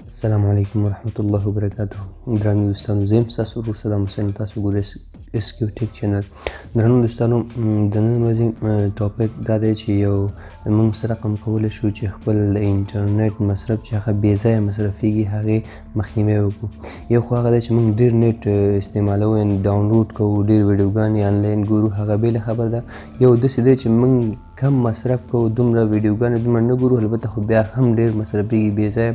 السلام علیکم ورحمت الله وبرکاته. درنو دوستانو، زه یم ستاسو ورور صدام حسین. تاسو ګورئ اس کیو ټیک چینل. درنو دوستانو، د نن ورځې ټاپک دا دی چې یو موږ سره رقم کولی شو چې خپل د انټرنیټ مصرف چې هغه بې ځایه مصرفېږي هغې مخنیوی وکړو. یو خو هغه دی چې موږ ډېر نیټ استعمالوو، یعنې ډاونلوډ کوو، ډېر ویډیوګانې آنلاین ګورو، هغه بېله خبره ده. یو داسې دی چې موږ کم مصرف کوو، دومره ویډیوګانې دومره نه ګورو، البته خو بیا هم ډېر مصرفېږي بې ځایه.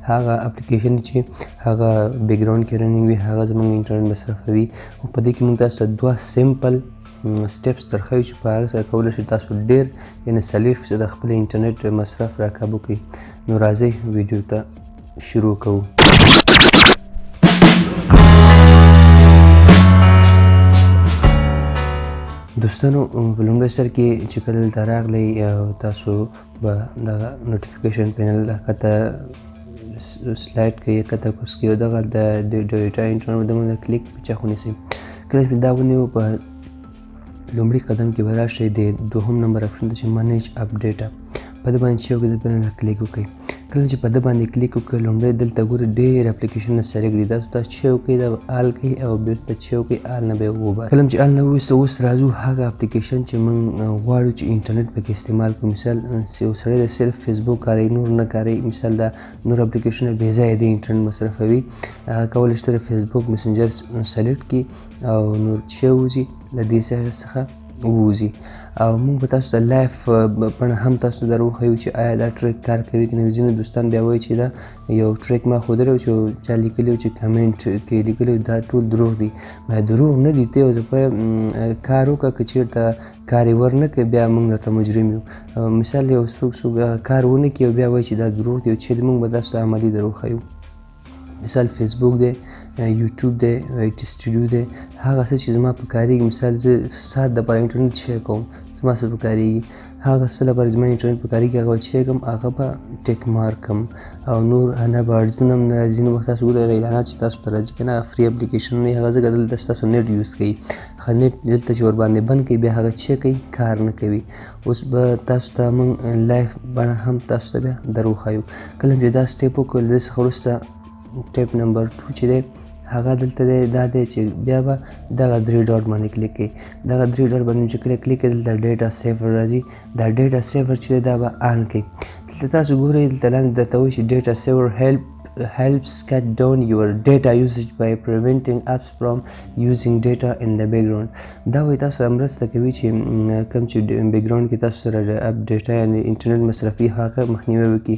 هغه اپلیکیشن چې هغه بیکګراؤنډ کې رننګ وي هغه زموږ انټرنیټ مصرفوي. او په دې کې موږ تاسو ته 2 سمپل سټیپس درښیو چې په هغه سره کولی شئ تاسو ډېر یعنې 40% د خپل انټرنیټ مصرف راکابو کړئ. نو راځئ ویډیو ته شروع کوو. دوستانو، په لومړي سر کې چې کله دلته راغلی تاسو به دغه نوټیفیکیشن پینل ښکته سلایډ کوئ، ښکته کوز کوئ او دغه د ډیټا انټرنیټ دغه کلیک په چاخ ونیسئ. کله چې دا ونیو په لومړي قدم کې به راشئ د دوهم نمبر اپشن ته چې منیج اپ ډیټا، په دې باندې چې وکړئ د باندې کلیک وکړئ. کله چې په دې باندې کلیک وکړئ لومړی دلته ګورئ ډېر اپلیکیشنونه سلیکټ دي، تاسو ته چې وکړئ دا به آل کوئ او بېرته چې وکړئ آل نه به یې وباسئ. کله چې آل نه وویسته اوس راځو هغه اپلیکیشن چې موږ غواړو چې انټرنیټ پکې استعمال کړو. مثال یو سړی د صرف فیسبوک کاروي، نور نه کاروي، مثال دا نور اپلیکیشنونه بې ځایه د انټرنیټ مصرفوي، هغه کولی شي فیسبوک مسنجر سلیکټ کړي او نور چې ووځي له دې څخه ووځي. او موږ به تاسو ته لایف بڼه هم تاسو ته در وښیو چې آیا دا ټریک کار کوي که نه. ځینې دوستان بیا وایي چې دا یو ټریک ما ښودلی و چې چا لیکلي و چې کمنټ کې لیکلي و دا ټول دروغ دي. باید دروغ نه دي، ته یو ځپه کار وکړه، که چېرته کار یې ورنه کړې بیا موږ درته مجرم یو. مثال یو څوک کار ونه کړي او بیا وایي چې دا دروغ دي او چې موږ به تاسو ته عملي در وښیو. مثال فیسبوک دی، یوټیوب دی، ایټ سټوډیو دی، هغه څه چې زما په کارېږي. مثال زه ساعت دپاره انټرنیټ شی کوم، زما څه په کارېږي، هغه څه لپاره زما انټرنیټ په کارېږي هغه به چې کوم هغه به ټیک مارک کړم. او نور نه به اړځونه هم نه راځي. ځینې وخت تاسو ګورئ اعلانات چې تاسو ته راځي که نه، فری اپلیکیشنونه وي هغه ځکه دلته ستاسو نیټ یوز کوي. نیټ دلته چې ورباندې بند کړئ بیا هغه چې کوي کار نه کوي. اوس به تاسو ته موږ لایف بڼه هم تاسو ته بیا در وښیو. کله چې دا سټیپ وکړو له دې څخه وروسته ټیپ نمبر 2 چې دی هغه دلته دی، دا دی چې بیا به دغه 3 ډاټ باندې کلیک کړئ. دغه 3 ډاټ باندې چې کله کلیک کړئ دلته ډیټا سیور راځي. دا ډیټا سیور چې دی دا به آن کړئ. دلته تاسو ګورئ دلته لاندې درته وایي چې ډیټا سیور helps cut down your data usage by preventing apps from using data in the background. دا وایي تاسو سره مرسته کوي چې کوم چې بیکګراؤنډ کې تاسو سره اپ ډیټا یعنې انټرنیټ مصرفي هغه مخنیوی وکړي.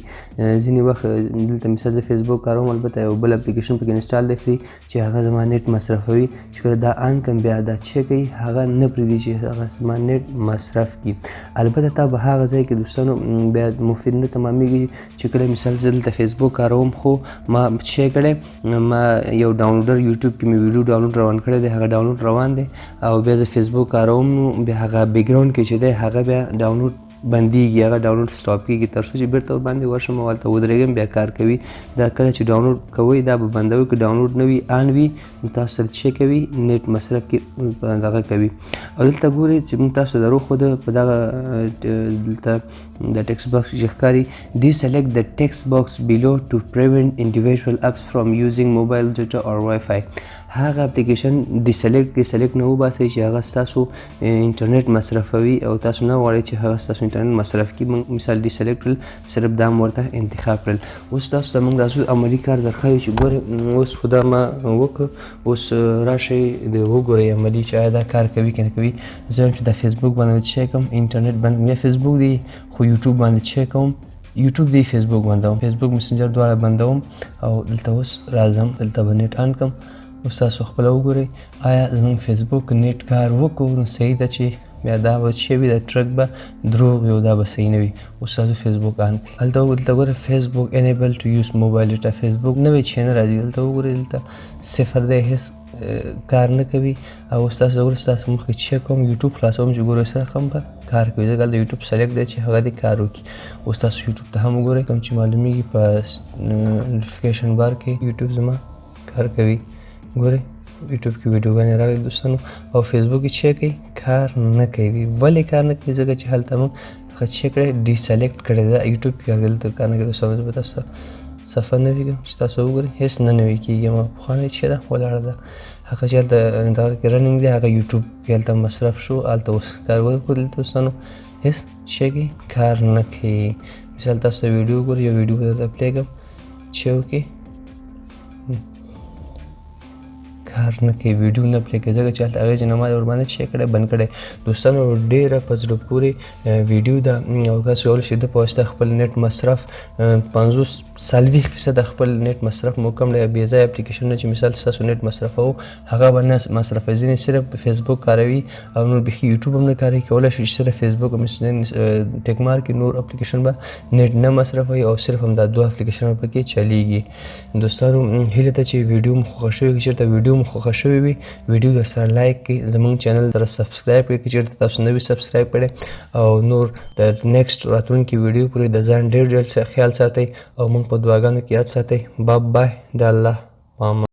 ځینې وخت دلته مثال زه فیسبوک کاروم، البته یو بل اپلیکیشن پکې انسټال دی فری چې هغه زما نیټ مصرفوي. چې کله دا آن کړم بیا دا چې کوي هغه نه پرېږدي چې هغه زما نیټ مصرف کړي. البته تا به هغه ځای کې دوستانو بیا مفید نه تمامېږي چې کله مثال زه دلته فیسبوک کاروم خو ما چې کړی ما یو ډاونلوډر یوټیوب کې مې ویډیو ډاونلوډ روان کړی دی، هغه ډاونلوډ روان دی او بیا زه فیسبوک کاروم نو بیا هغه بیکګراؤنډ کې چې دی هغه بیا ډاونلوډ بندېږي، هغه ډاونلوډ سټاپ کېږي تر څو چې بېرته ورباندې ورشم او هلته ودرېږم بیا کار کوي. دا کله چې ډاونلوډ کوئ دا به بندوي، که ډاونلوډ نه وي آن وي نو تاسو سره چې کوي نیټ مصرف کې دغه کوي. او دلته ګورئ چې موږ تاسو ته در وښوده په دغه دلته د ټیکسټ باکس چې ښکاري deselect the text box below to prevent individual apps from using mobile data or Wi-Fi. هغه اپلیکیشن سلیکټ نه وباسئ چې هغه ستاسو انټرنیټ مصرفوي او تاسو نه غواړئ چې هغه ستاسو انټرنیټ مصرف کړي. مثال ډیسلیکټ کړل، صرف دا ورته انتخاب کړل. اوس تاسو ته موږ راځو عملي کار درښیو چې ګورئ اوس خو دا ما وکړ. اوس راشئ د وګورئ عملي چې آیا دا کار کوي که نه کوي. زه وایم چې دا فیسبوک باندې چې کوم انټرنیټ بند یا فیسبوک دی خو یوټیوب باندې چې کوم یوټیوب دی فیسبوک بندوم، فیسبوک مسنجر دواړه بندوم. او دلته اوس راځم دلته به نیټ آن کړم. اوس تاسو خپله وګورئ آیا زموږ فیسبوک نیټ کار وکړو نو صحیح ده چې بیا دا به چې وي دا ټرک به دروغ وي او دا به صحیح نه وي. اوس تاسو فیسبوک آن کړئ. هلته ګورئ فیسبوک انیبل ټو یوز موبایل ډیټا، فیسبوک نوی چې نه راځي. دلته وګورئ دلته 0 دی، هېڅ کار نه کوي. او اوس تاسو ګورئ ستاسو مخکې چې کوم یوټیوب خلاصوم چې ګورئ سره هم به کار کوي. ځکه هلته یوټیوب سلیکټ دی چې هغه دې کار وکړي. اوس تاسو یوټیوب ته هم وګورئ کوم چې معلومیږي په نوټیفیکیشن بار کې یوټیوب زما کار کوي. ګورئ یوټیوب کې ویډیوګانې راغلي دوستانو. او فیسبوک کې چې کوي کار نه کوي. ولې کار نه کوي؟ ځکه چې هلته موږ هغه چې کړی ډیسلیکټ کړی ده. یوټیوب کې هلته کار نه کوي دوستانو. زه به تاسو ته صفحه نوي کوم چې تاسو وګورئ هیڅ نه نوي کېږي ما پخوانۍ چې ده ولاړه ده هغه چې هلته دغه کې رننګ دی هغه یوټیوب کې هلته مصرف شو هلته اوس کار وکړو دلته دوستانو هیڅ شی کې کار نه کوي مثال تاسو ته ویډیو وګورئ یو ویډیو به درته پلی کړم چې وکړي کار نه کوي ویډیو نه پلی کوي ځکه چې هلته هغې چې نه ما ورباندې چی کړی بند کړی دوستانو ډېره په زړه پورې ویډیو ده او تاسو کولی شئ د په واسطه خپل نیټ مصرف 50-40% خپل نیټ مصرف مو کم دی بې ځایه اپلیکیشنونه چې مثال ستاسو نیټ مصرفوو هغه به نه مصرفوي ځینې صرف فیسبوک کاروي او نور بیخي یوټیوب هم نه کاروي کولی شئ چې صرف فیسبوک ټیک مار کې نور اپلیکیشن به نیټ نه مصرفوي او صرف هم دا 2 اپلیکیشنونه پکې چلیږي دوستانو هیله ده چې ویډیو مو خوښه شوې که چېرته ویډیو مو خوښه شوې وي ویډیو در سره لایک کړئ زموږ چینل سره سبسکرایب کړئ که چېرته تاسو نه وي سبسکرایب کړی او نور د نیکسټ راتلونکي ویډیو پورې د ځان ډېر خیال ساتئ او موږ په دعاګانو کې یاد ساتئ بای د الله پامان